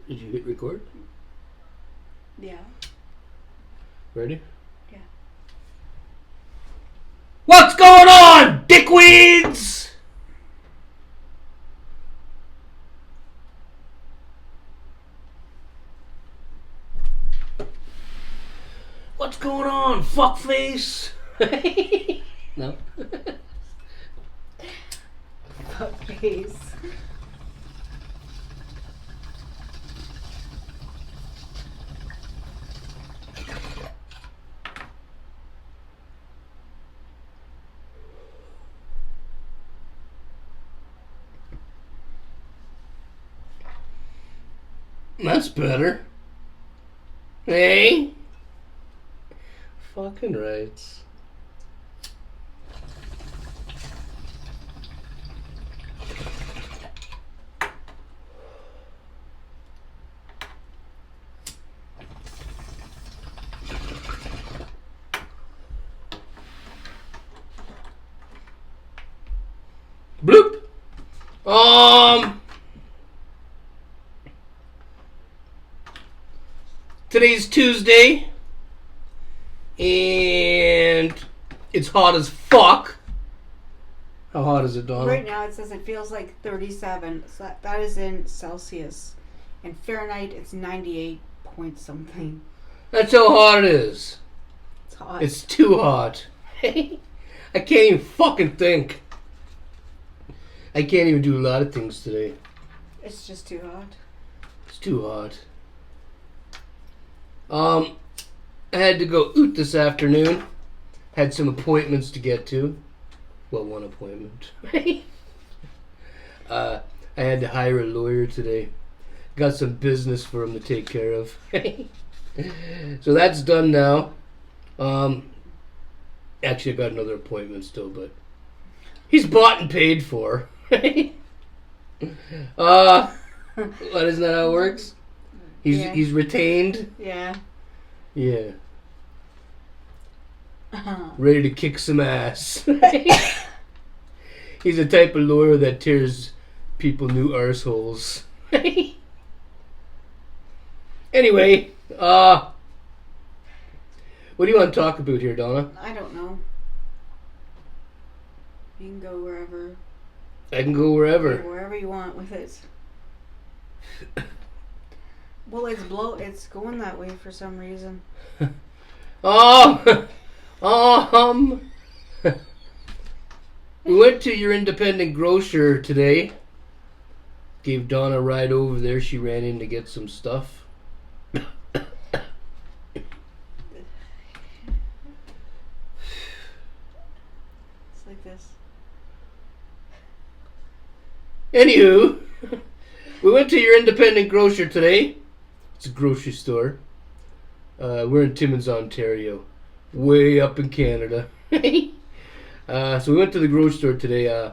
Did you hit record? Yeah. Ready? Yeah. What's going on, dickweeds? What's going on, fuckface? No? Fuckface. That's better. Hey? Fucking rights. Bloop. Today's Tuesday, and it's hot as fuck. How hot is it, Donna? Right now it says it feels like 37. So that is in Celsius. In Fahrenheit, it's 98 point something. That's how hot it is. It's hot. It's too hot. I can't even fucking think. I can't even do a lot of things today. It's just too hot. It's too hot. I had to go out this afternoon. Had some appointments to get to. Well, one appointment. I had to hire a lawyer today. Got some business for him to take care of. So that's done now. Actually, I got another appointment still, but he's bought and paid for. What, isn't that how it works? He's retained. Yeah. Yeah. Uh-huh. Ready to kick some ass. He's the type of lawyer that tears people new arseholes. Anyway, what do you want to talk about here, Donna? I don't know. You can go wherever. I can go wherever. Wherever you want with it. Well, it's going that way for some reason. We went to your independent grocer today. Gave Donna a ride over there. She ran in to get some stuff. It's like this. Anywho, we went to your independent grocer today. It's a grocery store. We're in Timmins, Ontario. Way up in Canada. So we went to the grocery store today.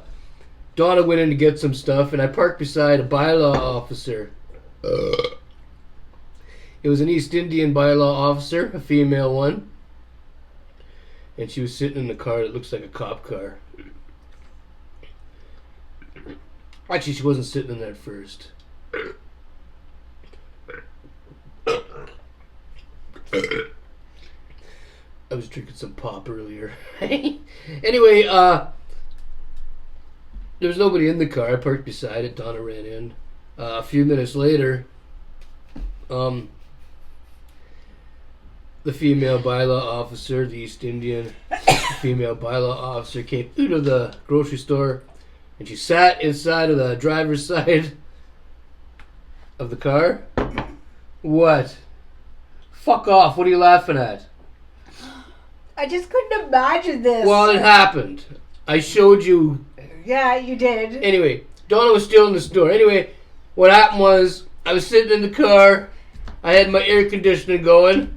Donna went in to get some stuff, and I parked beside a bylaw officer. It was an East Indian bylaw officer, a female one. And she was sitting in the car that looks like a cop car. Actually, she wasn't sitting in that first. I was drinking some pop earlier. Anyway, there was nobody in the car. I parked beside it. Donna ran in. A few minutes later, the female bylaw officer, the East Indian female bylaw officer, came out of the grocery store, and she sat inside of the driver's side of the car. What? Fuck off. What are you laughing at? I just couldn't imagine this. Well, it happened. I showed you. Yeah, you did. Anyway, Donna was still in the store. Anyway, what happened was I was sitting in the car. I had my air conditioning going.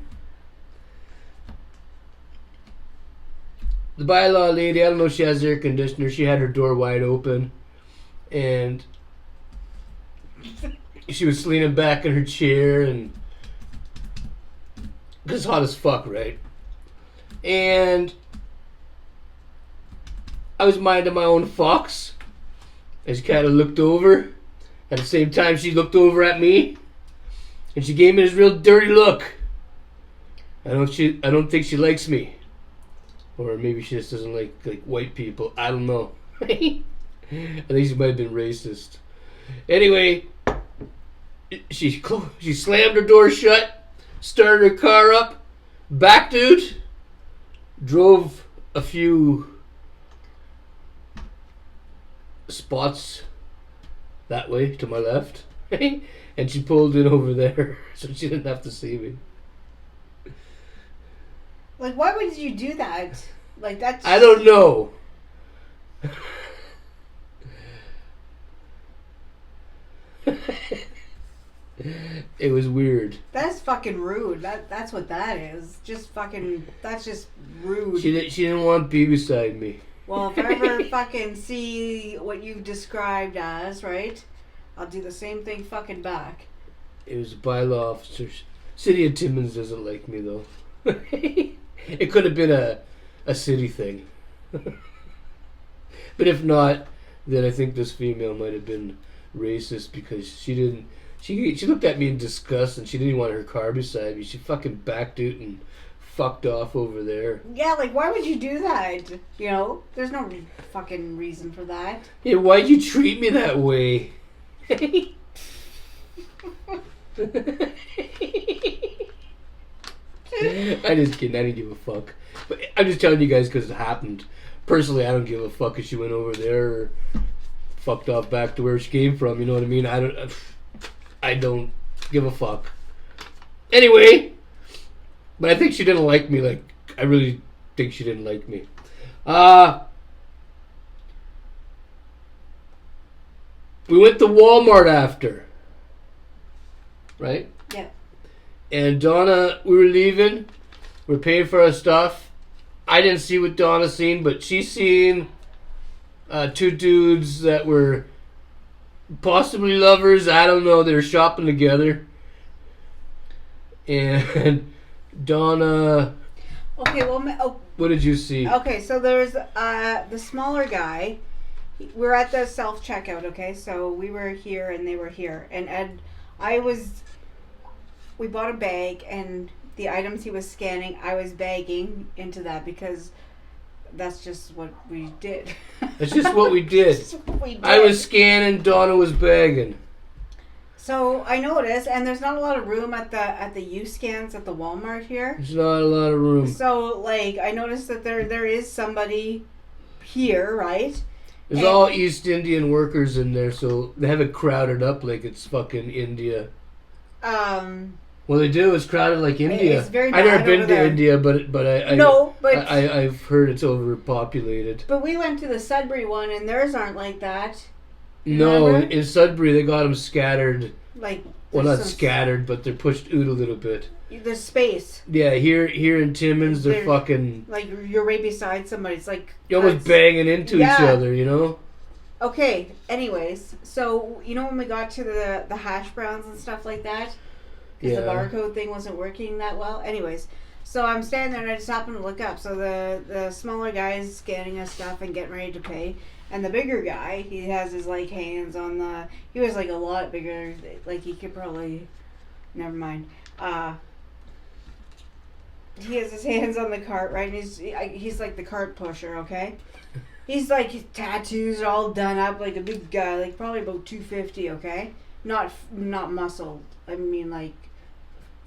The bylaw lady, I don't know if she has air conditioner. She had her door wide open. And she was leaning back in her chair. And it's hot as fuck, right? And I was minding my own fucks. I just kind of looked over. At the same time, she looked over at me. And she gave me this real dirty look. I don't think she likes me. Or maybe she just doesn't like white people. I don't know. I think she might have been racist. Anyway, she slammed her door shut, started her car up, backed out, drove a few spots that way to my left, and she pulled in over there so she didn't have to see me. Like, why would you do that? Like, that's... I don't know. It was weird. That's fucking rude. That's what that is. Just fucking... That's just rude. She didn't want to be beside me. Well, if I ever fucking see what you've described as, right, I'll do the same thing fucking back. It was a bylaw officer. City of Timmins doesn't like me, though. It could have been a city thing. But if not, then I think this female might have been racist because she didn't... She looked at me in disgust and she didn't want her car beside me. She fucking backed out and fucked off over there. Yeah, like, why would you do that? You know? There's no fucking reason for that. Yeah, why'd you treat me that way? I just kidding. I didn't give a fuck. But I'm just telling you guys because it happened. Personally, I don't give a fuck if she went over there or fucked off back to where she came from. You know what I mean? I don't give a fuck. Anyway, but I think she didn't like me. Like, I really think she didn't like me. We went to Walmart after. Right? Yeah. And Donna, we were leaving. We were paying for our stuff. I didn't see what Donna seen, but she seen two dudes that were possibly lovers. I don't know. They were shopping together. And Donna... Okay, well... What did you see? Okay, so there's the smaller guy. We're at the self-checkout, okay? So we were here and they were here. And Ed... We bought a bag, and the items he was scanning, I was bagging into that because that's just what we did. That's just what we did. That's what we did. I was scanning, Donna was bagging. So I noticed, and there's not a lot of room at the U-scans at the Walmart here. There's not a lot of room. So, like, I noticed that there is somebody here, right? There's all East Indian workers in there, so they have it crowded up like it's fucking India. Well, they do. It's crowded like India. It's very I've never been to there. India, but I've heard it's overpopulated. But we went to the Sudbury one, and theirs aren't like that. No, Remember? in Sudbury they got them scattered. Like, well, not scattered, but they're pushed out a little bit. There's space. Yeah, here in Timmins, they're fucking... Like, you're right beside somebody. It's like... You're almost banging into each other, you know? Okay, anyways. So, you know when we got to the hash browns and stuff like that? Because the barcode thing wasn't working that well. Anyways, so I'm standing there and I just happened to look up. So the smaller guy is scanning his stuff and getting ready to pay. And the bigger guy, he has his, like, hands on the... He was, like, a lot bigger. Like, he could probably... Never mind. He has his hands on the cart, right? And he's like the cart pusher, okay? He's like his tattoos are all done up, like a big guy, like probably about 250, okay? Not muscle. I mean, like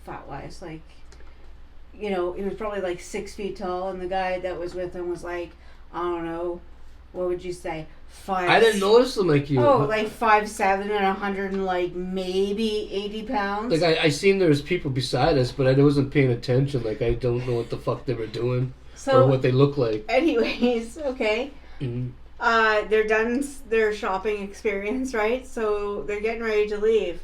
fat wise, like, you know, he was probably like 6 feet tall, and the guy that was with him was like, I don't know, what would you say? I didn't notice them like you. Oh, like 5'7" and 100 and like maybe 80 pounds. Like I seen there was people beside us, but I wasn't paying attention. Like I don't know what the fuck they were doing or what they look like. Anyways, okay. Mm-hmm. They're done their shopping experience, right? So they're getting ready to leave.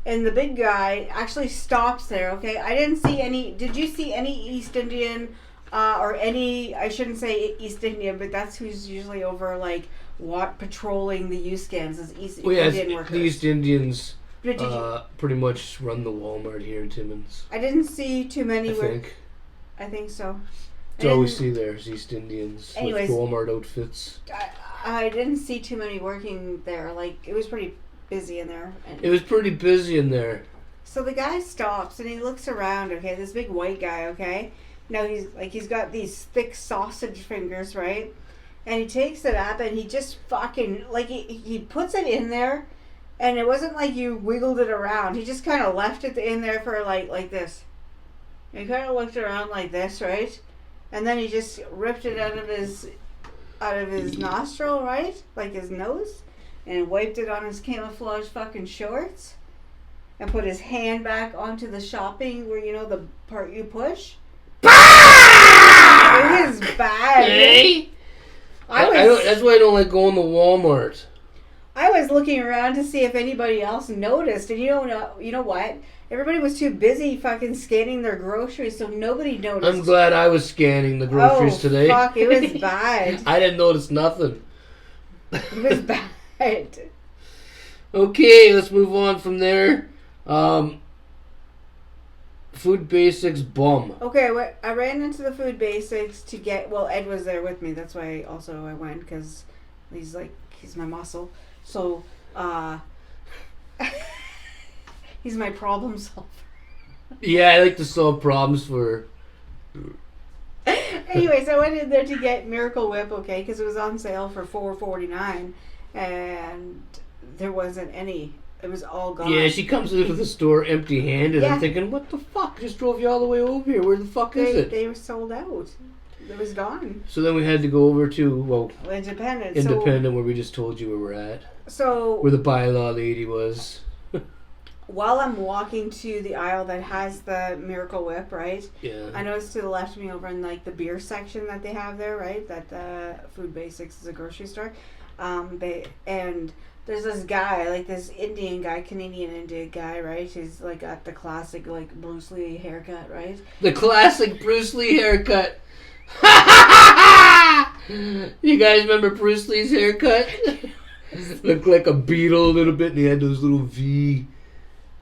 And the big guy actually stops there, okay? I didn't see any... Did you see any East Indian or any... I shouldn't say East Indian, but that's who's usually over, like, patrolling the U-scans is Indian workers. The East Indians pretty much run the Walmart here in Timmins. I didn't see too many... I think so. That's all we see there is East Indians with Walmart outfits. I didn't see too many working there. Like, it was pretty busy in there. It was pretty busy in there. So the guy stops and he looks around, okay, this big white guy, okay? Now he's got these thick sausage fingers, right? And he takes it up and he just fucking, like, he puts it in there, and it wasn't like you wiggled it around. He just kind of left it in there for like this. He kind of looked around like this, right? And then he just ripped it out of his nostril, right? Like his nose, and wiped it on his camouflage fucking shorts. And put his hand back onto the shopping where, you know, the part you push. It was bad. Hey? That's why I don't like going to Walmart. I was looking around to see if anybody else noticed, and you know what? Everybody was too busy fucking scanning their groceries, so nobody noticed. I'm glad I was scanning the groceries today. Fuck, it was bad. I didn't notice nothing. It was bad. Okay, let's move on from there. Food Basics bum. Okay, I ran into the Food Basics to get. Well, Ed was there with me. That's why I went, because he's my muscle. So, he's my problem solver. Yeah, I like to solve problems for. Anyways, I went in there to get Miracle Whip, okay, because it was on sale for $4.49, and there wasn't any. It was all gone. Yeah, she comes into the store empty-handed. Yeah. I'm thinking, what the fuck? Just drove you all the way over here. Where the fuck is it? They were sold out. It was gone. So then we had to go over to, Independent. Where we just told you where we're at. So where the bylaw lady was. While I'm walking to the aisle that has the Miracle Whip, right? Yeah. I noticed to the left of me over in like the beer section that they have there, right? That Food Basics is a grocery store. There's this guy, like this Canadian Indian guy, right? He's like got the classic like Bruce Lee haircut, right? The classic Bruce Lee haircut. You guys remember Bruce Lee's haircut? Looked like a beetle a little bit, and he had those little V,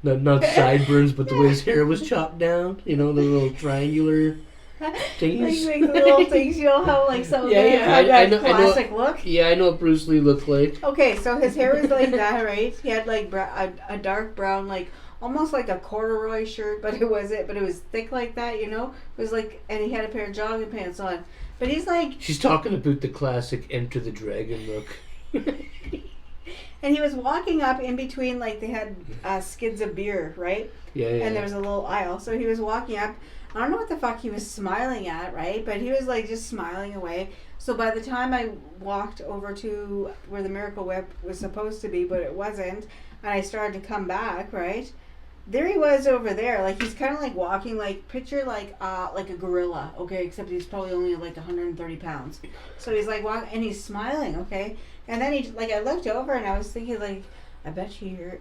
not sideburns, but the way his hair was chopped down. You know, the little triangular things. Like the little things, you know how like some of them had that classic look? Yeah, I know what Bruce Lee looked like. Okay, so his hair was like that, right? He had like a dark brown, like almost like a corduroy shirt, but it was thick like that, you know? It was like, and he had a pair of jogging pants on. But he's like... She's talking about the classic Enter the Dragon look. And he was walking up in between, like they had skids of beer, right? Yeah. And there was a little aisle. So he was walking up. I don't know what the fuck he was smiling at, right? But he was like just smiling away. So by the time I walked over to where the Miracle Whip was supposed to be, but it wasn't, and I started to come back, right? There he was over there. Like he's kind of like walking, like picture like a gorilla, okay? Except he's probably only like 130 pounds. So he's like walking, and he's smiling, okay? And then I looked over and I was thinking like, I bet you you're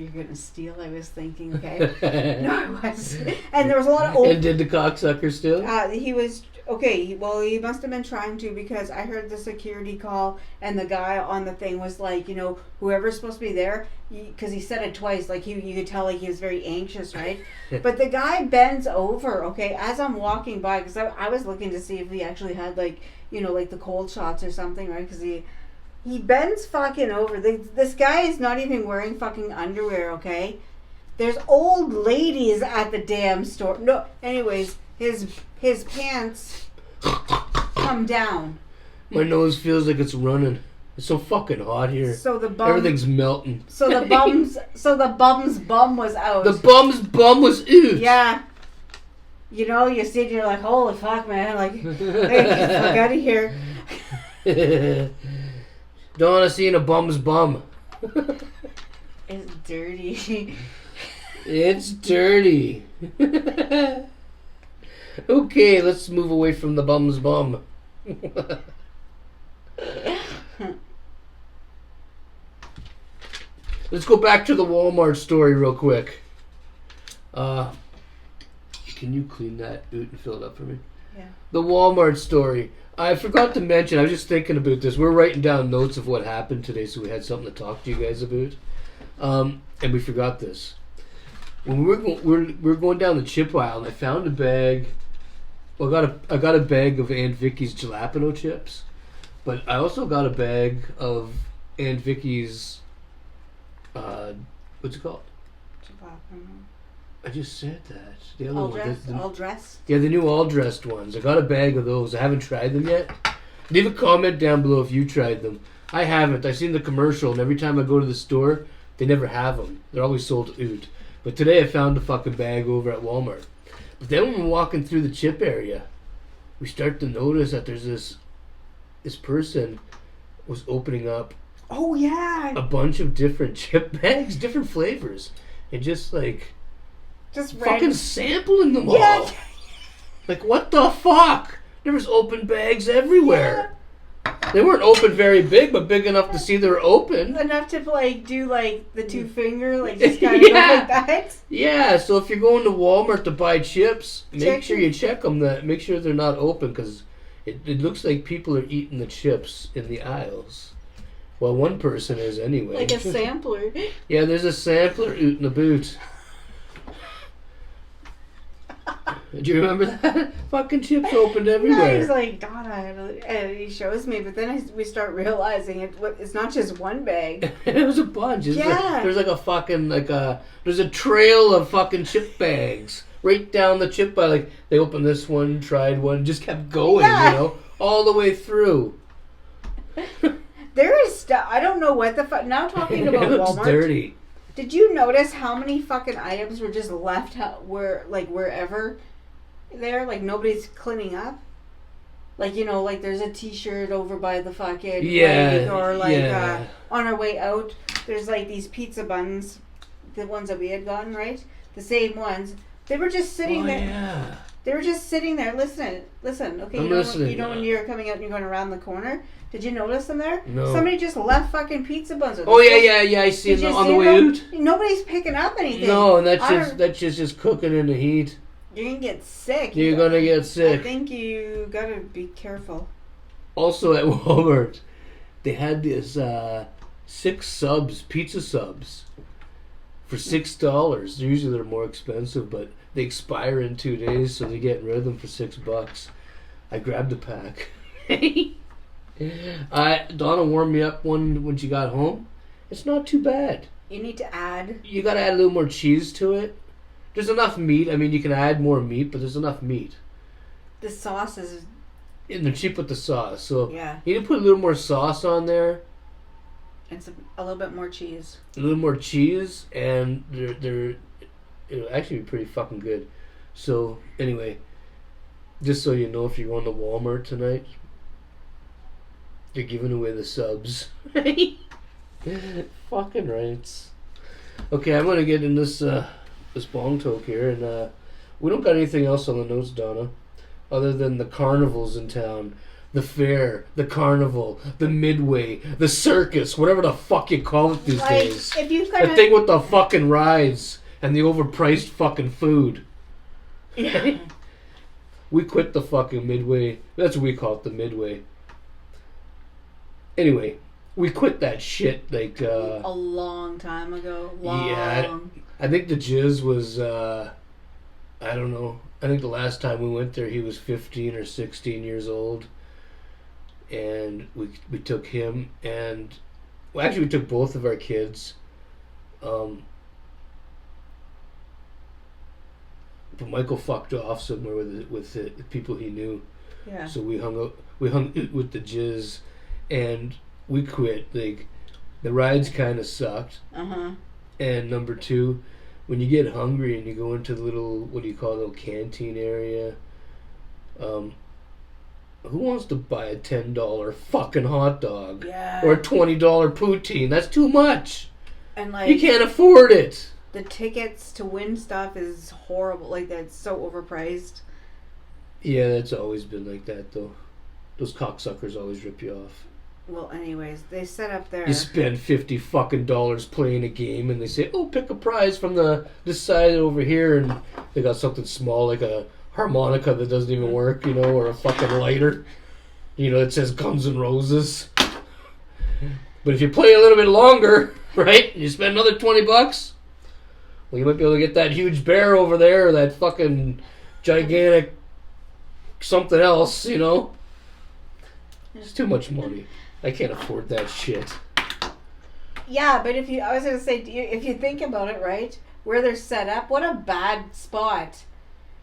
gonna steal. I was thinking, okay. No, I was. And there was a lot of old. And did the cocksucker steal? He was okay. Well, he must have been trying to, because I heard the security call and the guy on the thing was like, you know, whoever's supposed to be there, because he said it twice. Like you could tell like he was very anxious, right? But the guy bends over, okay, as I'm walking by, because I was looking to see if he actually had like, you know, like the cold shots or something, right? Because he bends fucking over. This guy is not even wearing fucking underwear, okay? There's old ladies at the damn store. No, anyways, his pants come down. My nose feels like it's running. It's so fucking hot here. So the bum, everything's melting. So the bum's bum was out. The bum's bum was out. Yeah. You know, you see it, you're like, holy fuck, man. Like, hey, get the fuck out of here. Donna seen a bum's bum. It's dirty. It's dirty. Okay, let's move away from the bum's bum. Let's go back to the Walmart story real quick. Can you clean that out and fill it up for me? Yeah. The Walmart story. I forgot to mention, I was just thinking about this. We're writing down notes of what happened today, so we had something to talk to you guys about. And we forgot this. When we're going down the chip aisle, and I found a bag. Well, I got a bag of Aunt Vicky's jalapeno chips, but I also got a bag of Aunt Vicky's. What's it called? I just said that. The other All one. dressed? All dressed? Yeah, the new all-dressed ones. I got a bag of those. I haven't tried them yet. Leave a comment down below if you tried them. I haven't. I've seen the commercial, and every time I go to the store, they never have them. They're always sold out. But today I found a fucking bag over at Walmart. But then when we're walking through the chip area, we start to notice that there's this person was opening up Oh, yeah. a bunch of different chip bags, different flavors, and just like Just fucking sampling them Yeah. all. Like, what the fuck? There was open bags everywhere. They weren't open very big, but big enough to see they were open. Enough to like do like the 2 finger, like just kind of go like that. Yeah, so if you're going to Walmart to buy chips, make Check sure them. you check them. Make sure they're not open, because it looks like people are eating the chips in the aisles. Well, one person is anyway. Like a sampler. Yeah, there's a sampler out in the boot. Do you remember that? Fucking chips opened Yeah, everywhere. he's like, Donna, and he shows me, but then we start realizing it's not just one bag. It was a bunch. Yeah. There's like a fucking there's a trail of fucking chip bags right down the chip bag. Like they opened this one, tried one, just kept going, Yeah. you know, all the way through. There is stuff. I don't know what the fuck. Now talking about It looks Walmart. dirty. Did you notice how many fucking items were just left wherever there? Like nobody's cleaning up? Like, you know, like there's a t-shirt over by the fucking leg, or like on our way out, there's like these pizza buns, the ones that we had gotten, right? The same ones. They were just sitting there. Yeah. They were just sitting there. Listen. Okay, I'm you know, listening. you know when you're coming out and you're going around the corner? Did you notice them there? No. Somebody just left fucking pizza buns. Oh yeah. I see Did them you on see the way them? out. Nobody's picking up anything. No, and that's just cooking in the heat. You're gonna get sick. You're gonna get I sick. think you gotta be careful. Also at Walmart, they had this 6 pizza subs, for $6. Usually they're more expensive, but they expire in 2 days, so they're getting rid of them for $6. I grabbed a pack. Donna warmed me up one when she got home. It's not too bad. You need to add. You gotta add a little more cheese to it. There's enough meat. I mean, you can add more meat, but there's enough meat. The sauce is. And they're cheap with the sauce, so Yeah. you need to put a little more sauce on there. And a little bit more cheese. A little more cheese, and it'll actually be pretty fucking good. So anyway, just so you know, if you're going to Walmart tonight, you're giving away the subs. Fucking rights. Okay, I'm gonna get in this bong toke here, and we don't got anything else on the notes, Donna, other than the carnivals in town. The fair, the carnival, the midway, the circus, whatever the fuck you call it these days. If you've The thing with the fucking rides and the overpriced fucking food. Yeah. We quit the fucking midway. That's what we call it, the midway. Anyway, we quit that shit like a long time ago. Yeah, I think the Jizz was I don't know. I think the last time we went there he was 15 or 16 years old. And we took him, and well, actually we took both of our kids. But Michael fucked off somewhere with the people he knew. Yeah. So we hung out with the Jizz, and we quit. Like, the rides kind of sucked. And number 2, when you get hungry and you go into the little, what do you call it, little canteen area, who wants to buy a $10 fucking hot dog? Yeah. Or a $20 poutine? That's too much. And like You can't afford it. the tickets to win stuff is horrible. Like that's so overpriced. Yeah, that's always been like that though. Those cocksuckers always rip you off. Well, anyways, they set up their. You spend $50 fucking playing a game, and they say, "Oh, pick a prize from this side over here," and they got something small like a harmonica that doesn't even work, you know, or a fucking lighter, you know, it says Guns N' Roses. But if you play a little bit longer, right, and you spend another $20, well, you might be able to get that huge bear over there, or that fucking gigantic something else, you know. It's too much money. I can't afford that shit. Yeah, but I was gonna say, if you think about it, right? where they're set up. What a bad spot.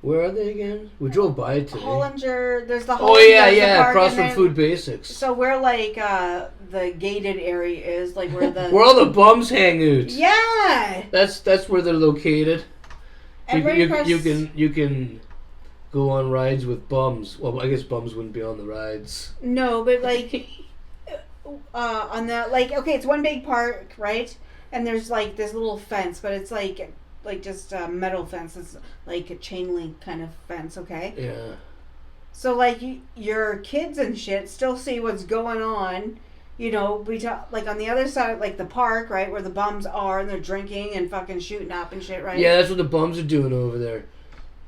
Where are they again? We drove by it today. Hollinger, there's the Hollinger. Oh yeah, across from Food Basics. So where like the gated area is, like where the where all the bums hang out. Yeah. That's where they're located. And you can go on rides with bums. Well, I guess bums wouldn't be on the rides. No, but like on the like okay, it's one big park, right? And there's like this little fence, but it's like just a metal fence. It's like a chain link kind of fence, okay? Yeah. So like your kids and shit still see what's going on, you know. Like on the other side, like the park, right, where the bums are, and they're drinking and fucking shooting up and shit, right? Yeah, that's what the bums are doing over there,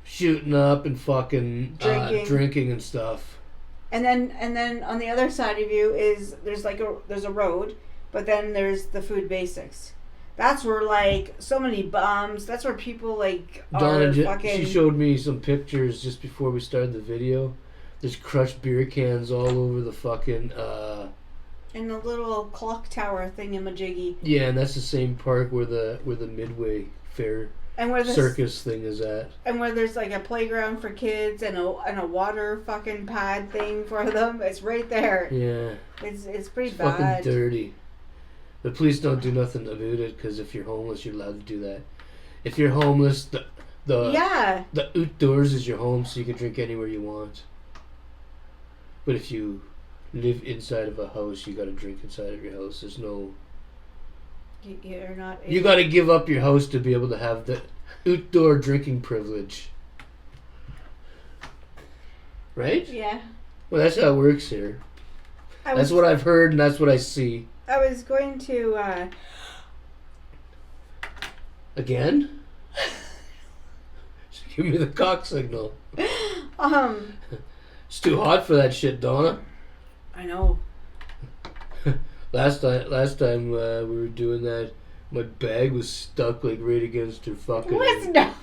shooting up and fucking drinking and stuff. And then on the other side of you is there's a road, but then there's the Food Basics. That's where like so many bums. That's where people like Donna, fucking. She showed me some pictures just before we started the video. There's crushed beer cans all over the fucking. In the little clock tower thingamajiggy. Yeah, and that's the same park where the Midway Fair and where the circus thing is at. And where there's like a playground for kids and a water fucking pad thing for them. It's right there. Yeah. It's pretty bad. Fucking dirty. The police don't do nothing about it because if you're homeless, you're allowed to do that. If you're homeless, the outdoors is your home, so you can drink anywhere you want. But if you live inside of a house, you got to drink inside of your house. There's no. You're not. You got to give up your house to be able to have the outdoor drinking privilege. Right? Yeah. Well, that's how it works here. That's what I've heard, and that's what I see. I was going to. Again? Just give me the cock signal. It's too hot for that shit, Donna. I know. Last time we were doing that, my bag was stuck like right against her fucking. What's not?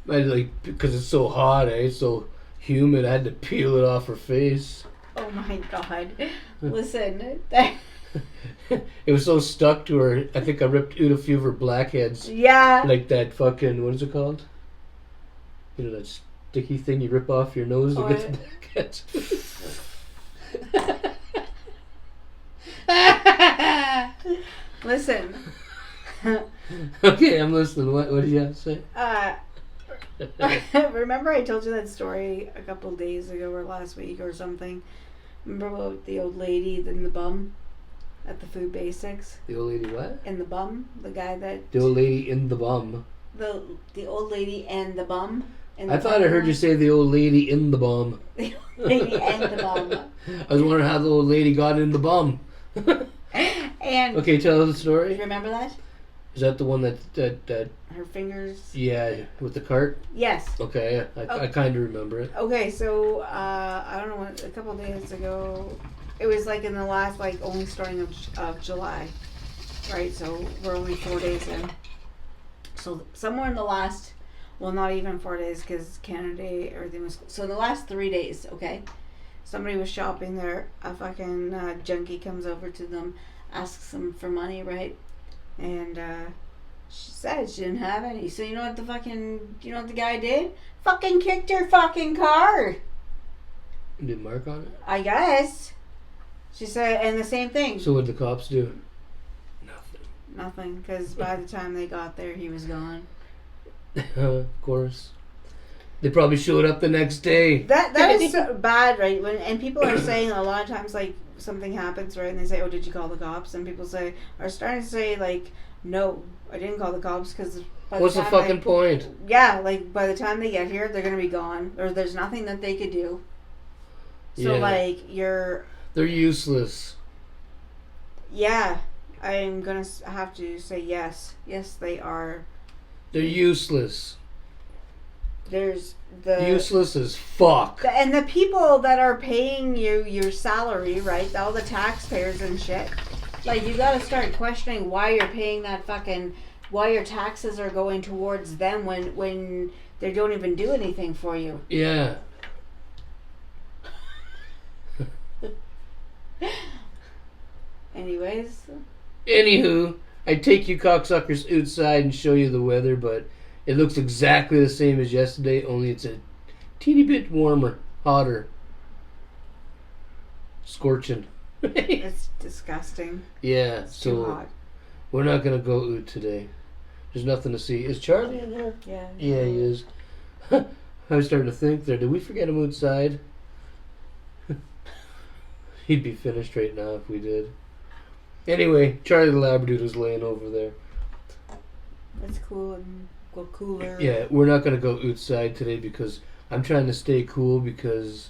Because it's so hot, It's so humid. I had to peel it off her face. Oh my god! Listen. It was so stuck to her. I think I ripped out a few of her blackheads. Yeah. Like that fucking, what is it called? You know, that sticky thing you rip off your nose to get the blackheads. Listen. Okay, I'm listening. What did you have to say? Remember I told you that story a couple days ago or last week or something? Remember about the old lady in the bum? At the Food Basics. The old lady what? In the bum. The guy that... The old lady in the bum. The old lady and the bum. I thought I heard you say the old lady in the bum. The old lady and the bum. I was wondering how the old lady got in the bum. And... Okay, tell us the story. Remember that? Is that the one that... Her fingers... Yeah, with the cart? Yes. Okay, I kind of remember it. Okay, so, I don't know, a couple days ago... It was like in the last, like, only starting of July, right? So we're only 4 days in. So somewhere in the last, well, not even 4 days because Canada Day, everything was. So in the last 3 days, okay, somebody was shopping there. A fucking junkie comes over to them, asks them for money, right? And she said she didn't have any. So you know what the guy did? Fucking kicked her fucking car. Did mark on it? I guess. She said, and the same thing. So what did the cops do? Nothing, because by the time they got there, he was gone. Of course. They probably showed up the next day. That is so bad, right? And people are saying a lot of times, like, something happens, right? And they say, oh, did you call the cops? And people are starting to say, like, no, I didn't call the cops, because... What's the fucking point? Yeah, like, by the time they get here, they're going to be gone. Or there's nothing that they could do. So, like, They're useless. Yeah, I'm gonna have to say yes. Yes, they are. They're useless. There's useless as fuck. And the people that are paying you your salary, right? All the taxpayers and shit. Like, you gotta start questioning why you're paying that fucking... Why your taxes are going towards them when they don't even do anything for you. Yeah. Anyways. Anywho, I'd take you cocksuckers outside and show you the weather, but it looks exactly the same as yesterday, only it's a teeny bit warmer, hotter. Scorching. It's disgusting. Yeah, It's so too hot. we're not going to go out today. There's nothing to see. Is Charlie in there? Yeah. Yeah, he is. I was starting to think there, did we forget him outside? He'd be finished right now if we did. Anyway, Charlie the Labradoodle is laying over there. It's cool and go cooler. Yeah, we're not going to go outside today because I'm trying to stay cool because,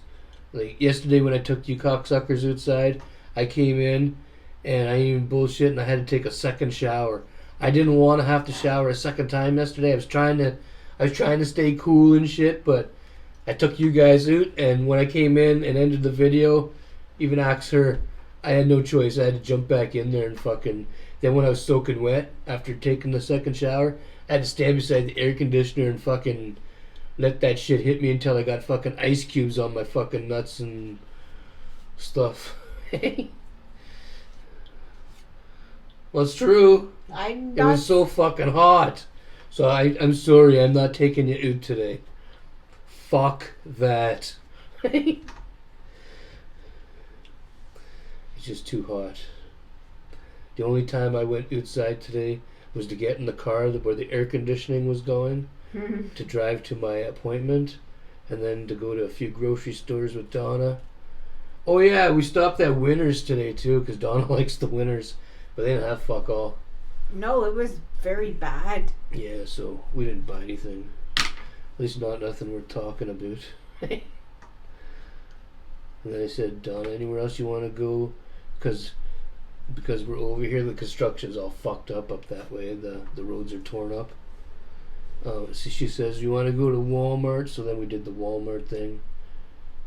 like, yesterday when I took you cocksuckers outside, I came in and I even bullshit and I had to take a second shower. I didn't want to have to shower a second time yesterday. I was trying to stay cool and shit, but I took you guys out, and when I came in and ended the video, even asked her, I had no choice. I had to jump back in there and fucking... Then when I was soaking wet after taking the second shower, I had to stand beside the air conditioner and fucking let that shit hit me until I got fucking ice cubes on my fucking nuts and stuff. Well, it's true. It was so fucking hot. So I'm sorry, I'm not taking you out today. Fuck that. It's just too hot. The only time I went outside today was to get in the car where the air conditioning was going, to drive to my appointment, and then to go to a few grocery stores with Donna. Oh yeah, we stopped at Winners today too, because Donna likes the Winners, but they didn't have fuck all. No, it was very bad. Yeah, so we didn't buy anything. At least not nothing worth talking about. And then I said, Donna, anywhere else you want to go? Because we're over here, the construction's all fucked up that way. The roads are torn up. So she says, you want to go to Walmart? So then we did the Walmart thing.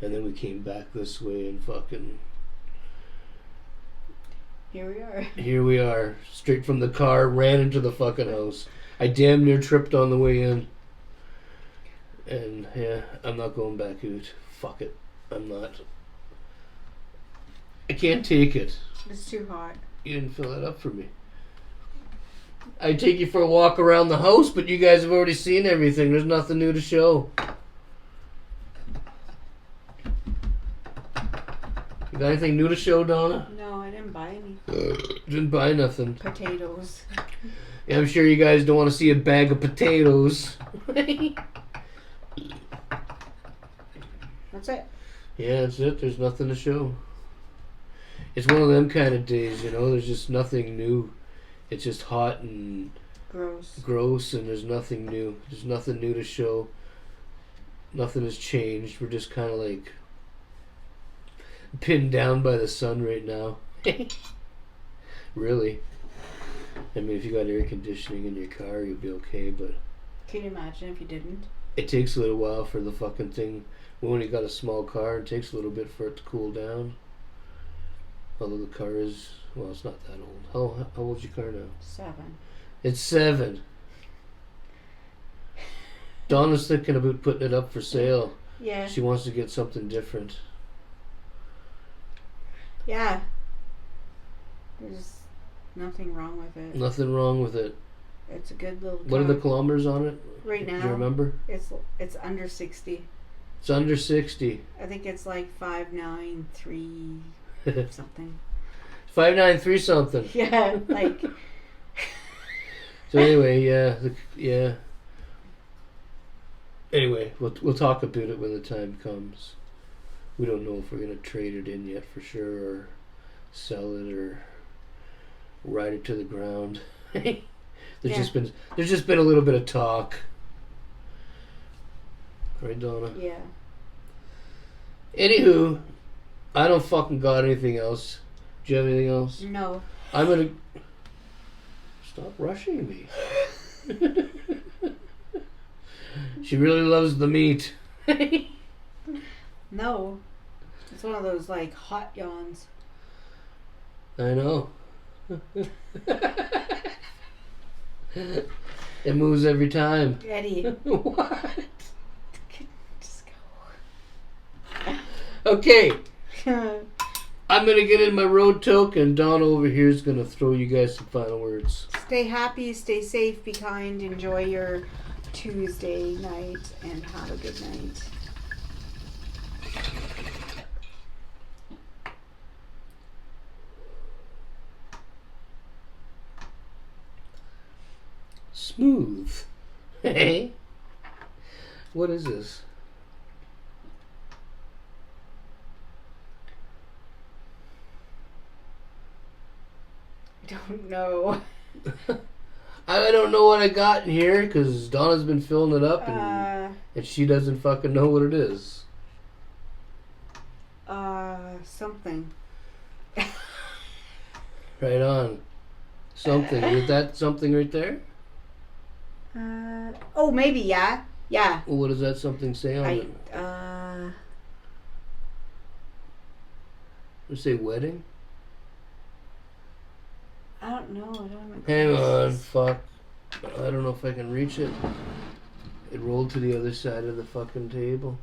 And then we came back this way and fucking... Here we are. Straight from the car, ran into the fucking house. I damn near tripped on the way in. And yeah, I'm not going back out. Fuck it. I'm not. I can't take it. It's too hot. You didn't fill it up for me. I'd take you for a walk around the house, but you guys have already seen everything. There's nothing new to show. You got anything new to show, Donna? No, I didn't buy any. Didn't buy nothing. Potatoes. Yeah, I'm sure you guys don't want to see a bag of potatoes. That's it. Yeah, that's it. There's nothing to show. It's one of them kind of days, you know. There's just nothing new. It's just hot and gross, and there's nothing new. There's nothing new to show. Nothing has changed. We're just kind of like pinned down by the sun right now. Really. I mean, if you got air conditioning in your car, you'll be okay, but... Can you imagine if you didn't? It takes a little while for the fucking thing. We only got a small car. It takes a little bit for it to cool down. Although the car is... Well, it's not that old. How old's your car now? 7. It's 7. Donna's thinking about putting it up for sale. Yeah. She wants to get something different. Yeah. There's nothing wrong with it. Nothing wrong with it. It's a good little car. What are the kilometers on it? Right now? Do you remember? It's under 60. It's under 60. I think it's like 593 something. 593 something. Yeah, like... So anyway, yeah. Anyway, we'll talk about it when the time comes. We don't know if we're gonna trade it in yet for sure, or sell it, or ride it to the ground. There's just been a little bit of talk, right, Donna? Yeah. Anywho, I don't fucking got anything else. Do you have anything else? No. I'm gonna stop rushing me. She really loves the meat. No. It's one of those, like, hot yawns. I know. It moves every time. Eddie. What? Just go. Okay. I'm going to get in my road toke, and Don over here is going to throw you guys some final words. stay happy, stay safe, be kind, enjoy your Tuesday night, and have a good night. Smooth. Hey? What is this? I don't know. I don't know what I got in here because Donna's been filling it up and she doesn't fucking know what it is. Something. Right on. Something. Is that something right there? Oh, maybe, yeah. Yeah. Well, what does that something say on it? Does it say wedding? I don't know. I don't know. Hang on, fuck. I don't know if I can reach it. It rolled to the other side of the fucking table.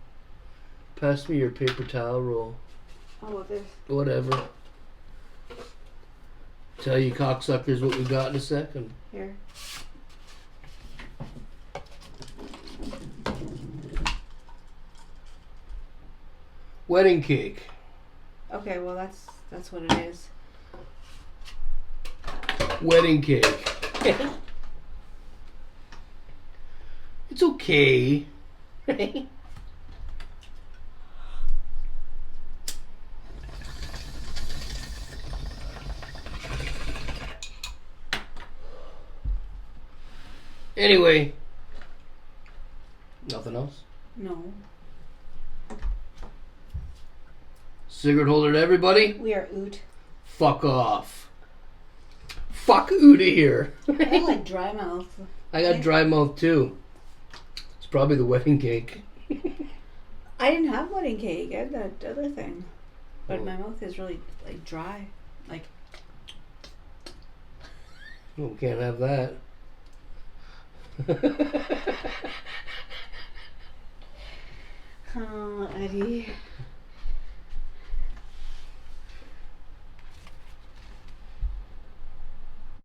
Pass me your paper towel roll. Oh, this. Whatever. Tell you cocksuckers what we got in a second. Here. Wedding cake. Okay, well that's what it is. Wedding cake. It's okay. Anyway. Nothing else? No. Cigarette holder to everybody? We are oot. Fuck off. Fuck outta here. I like dry mouth. I got dry mouth too. It's probably the wedding cake. I didn't have wedding cake. I had that other thing. But my mouth is really like dry. Like. Well, we can't have that. Oh, Eddie.